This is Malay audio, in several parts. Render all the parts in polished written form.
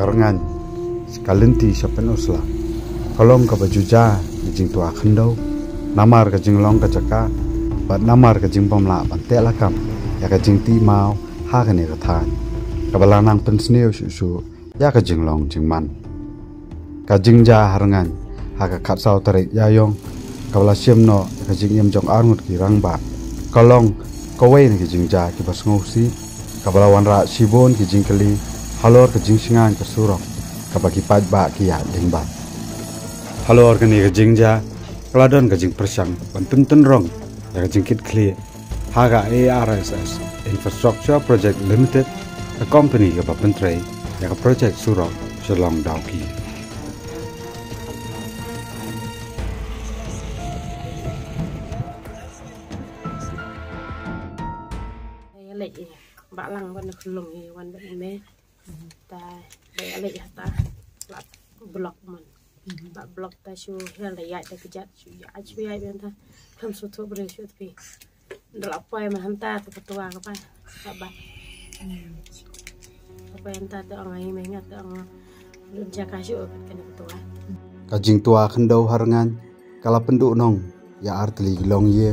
karangan sekalinti siapen usla kolong ka bajuja jing tua khendau namar ka jing long ka jaka bat namar ka jing pamla pante lakam ya ka jing ti mau ha ka ne ka than ka balanang pensneu su ya ka jing long jing man ka jing ja harangan ha ka khat sau tarik ya yong ka bala siam no ka jing yem jong arngut ki rang ba kolong ka wei ne ki jing ja ki bas ngau si ka bala wan ra sibon ki jing kali halor ka jing singan ka surok ka bagi pat ba ki ya ding ba halor ka ni ka jing ja Keladon kajing persang bantuntun rong ya kajing kit clear haga ARSS Infrastructure Project Limited a company ka papentrai ya ka project surok selong dauki lệ bạ lăngวันlùngวันแบบนี้แต่ได้lệ ta là blockมันbạ block ta show hel là dạy ta kejat show ya show ya bên ta tham số thu beri show tapi dalam apa yang hantar tu ketua apa apa apa yang hantar tu orang ini mengat tu orang jaga show kan ketua kajing tua khendau harangan kala penduk nong ya artli long ye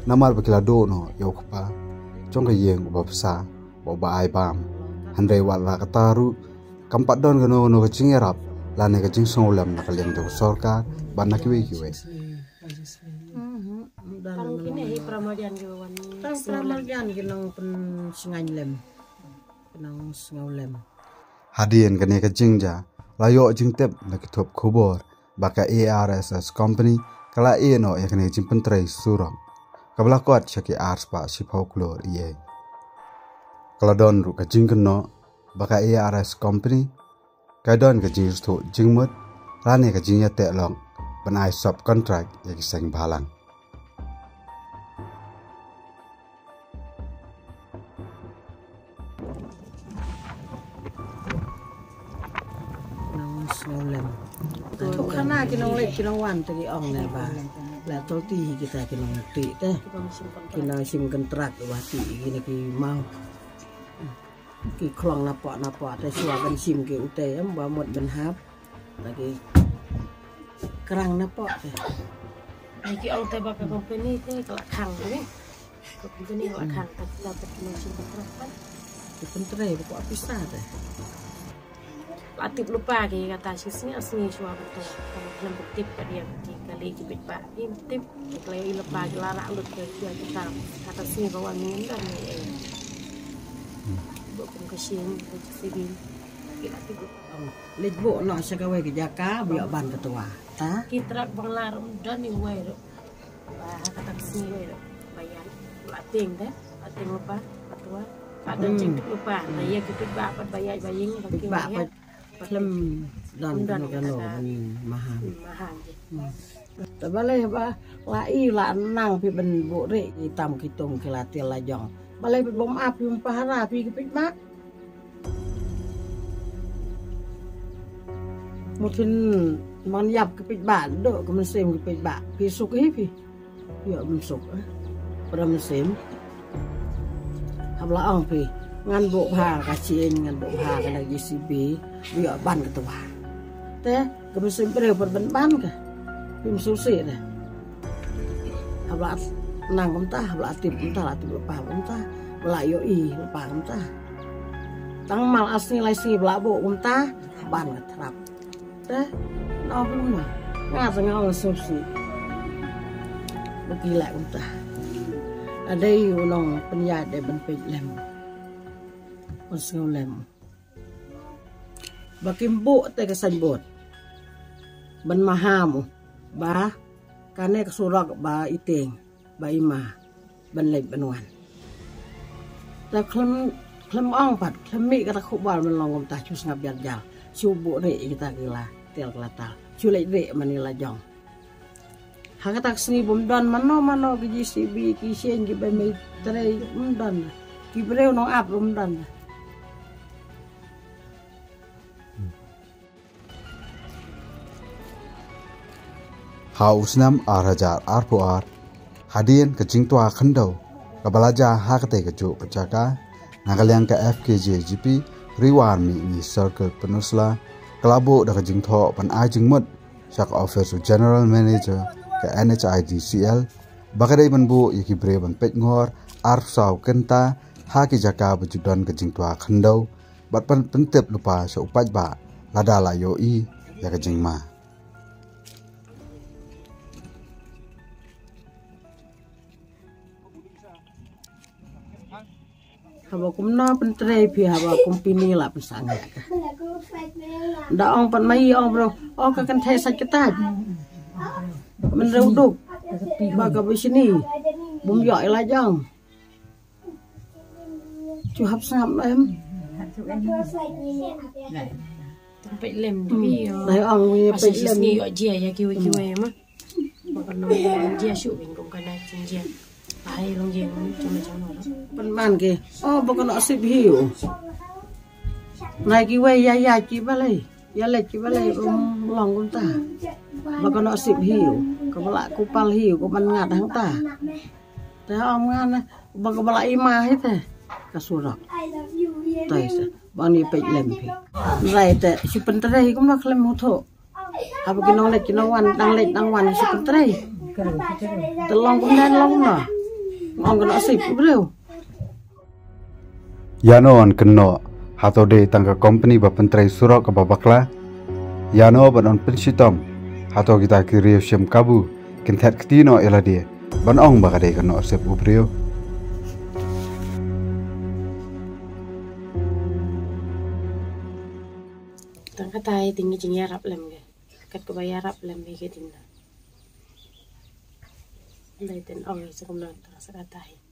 namal bakila do no yo kapa chong ka yeng ubapsa ba ai bam handai wala kataru kampat don gano no kajing erap lane kajing songolam nakaliang do sorkar banak kiwe kiwe Parang kini hi pramodian gawan. Parang pramodian ginang pen singai lem. Ginang singai lem. Hadian kene kajing ja layo jing tep na kitop khubor baka ARSS company kala eno ya kene jing pentrai surong kabla kwat chaki ars pa sipau klor ye kala don ru kajing keno baka ARS company kadon kajing sto jingmut rane kajing ya te long banai sub contract ya kisang balang Lem. Tuk kana kinong lek kinong wan tadi ong ne ba. La tol ti kita kinong ti teh. Kinong sim kontrak wa ti gini ki mau. Ki klong napa teh suwa kan sim ki ute am ba mot ben hap. Lagi kerang napa teh. Lagi orang teh baka company teh kelak kang ni. Company kelak kang tapi dapat kinong sim kontrak kan. Ki pentre kok pisah teh. Latip lupa ke kata sisnya asli suara betul kalau belum tip ke dia kali jepit pak ini tip kalau lupa larang lut ke dia kita kata sini kawan ini dan bukan kesian kesian kita tip lek bo no sagawe ke jaka biak ban ketua ta kita bang larum dan ni wae bah kata sini wae bayar lating deh lating lupa ketua ada jepit lupa nah ya jepit bapak bayar baying bagi bayar Lem dan kano mahal. Tabalay ba lai la nang pi ben bo re tam kitong kilatil la jong. Balay bom ap yung pahara pi kipit mak. Mungkin man yap kipit ba do ko man sem kipit ba pi suk hi pi. Yo man suk. Para man sem. Habla ang pi ngan bộ hà cả chị ngan bộ hà cái này GCB bị ở ban cái tòa thế cái mình xem đều phần ban cả phim số xịn này học lại nàng chúng ta học lại tìm chúng ta lại tìm bà chúng ta lại yêu ý bà chúng ta tăng mal asli lại xì lại bộ chúng ta ban cái tháp thế nó cũng mà ngã sang nhau là số xịn bất kỳ lại chúng ta ở đây nó bên nhà để bên pin làm Lem. Bakimbo te kasanbot. Ban mahamo ba kane kasurak ba iting ba ima ban leb banwan. Ta klem ong pat klemi kata khubal man long ta chus ngap yar jal. Subu re kita gila tel kelatal. Chulai re manila jong. Hakatak sni bom don mano ki GCB ki sen ki ba me trai don. Ki breu no ap bom don. Hausnam arajar arpuar hadian kajing tua khendau kabalaja hakate kaju kejaka nagaliang ka FKJ GP riwan mi circle penusla kelabo dak jing tho pan a jing mut sak office general manager ke NHIDCL bakadai ban bu yaki bre ban pet ngor arf saw kenta ha ki jaka bujudon ke jing tua khandau bat pan pentep lupa sa upat ba lada la yo I ya ke jing ma haba kum no pentre pi haba kum pini la pesang ya da ong pan mai ong bro ong ka kan thai sa kita men reu duk ba ka bisini bum yo la jong chu hấp sam em Tempat lem di đấy ong ni pe pasal lem ni dia ya kiwe mah. Makan no dia syuk bingkong kana dia. Ai long je macam-macam orang. pan man ke oh ba kan asip hiu nai ki we ya ki ba le ya le ki ba le long kun ta ba kan asip hiu ko bala ku pal hiu ko ban ngat hang ta te ong ngan ba ko bala ima he te ka surak tai sa ba ni pe lem pi rai te si pentre ko ma klem ho tho apa kinong le kinong wan si pentre telong ko nan long na ong kan asip bro Yano an keno hatode tangga company ba pentrai surok ke babakla Yano ban on pensitom hato kita kiri syem kabu kintet ketino elade ban ong bakade keno sep ubrio Tang katai tinggi jing yarap lem ke. Kat ko bayarap lem ke tinna. Dai ten ong sa kumna sa katai.